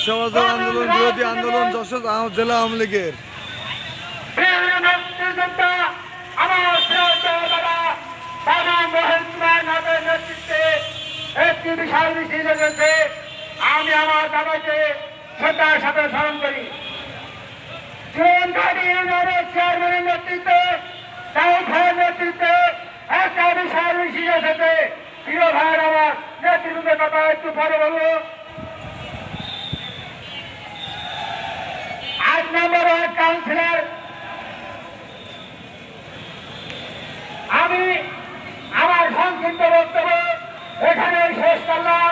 সমাজের আন্দোলন বিরোধী আন্দোলন যশোর জেলা আওয়ামী লীগের একটি বিশাল মিছিল হয়েছে। আমি আমার দাদাকে শ্রদ্ধার সাথে স্মরণ করি। জীবনঘাটী ইউনিয়নের চেয়ারম্যানের নেতৃত্বে, দাউদ ভাইয়ের নেতৃত্বে একটা বিশাল মিছিল এসেছে। প্রিয় ভাইয়ের আমার নেতৃত্বের কথা একটু পরে বলবো। 8 নম্বর ওয়ার্ড কাউন্সিলর আমি আমার সংক্ষিপ্ত বক্তব্য এখানে শেষ করলাম।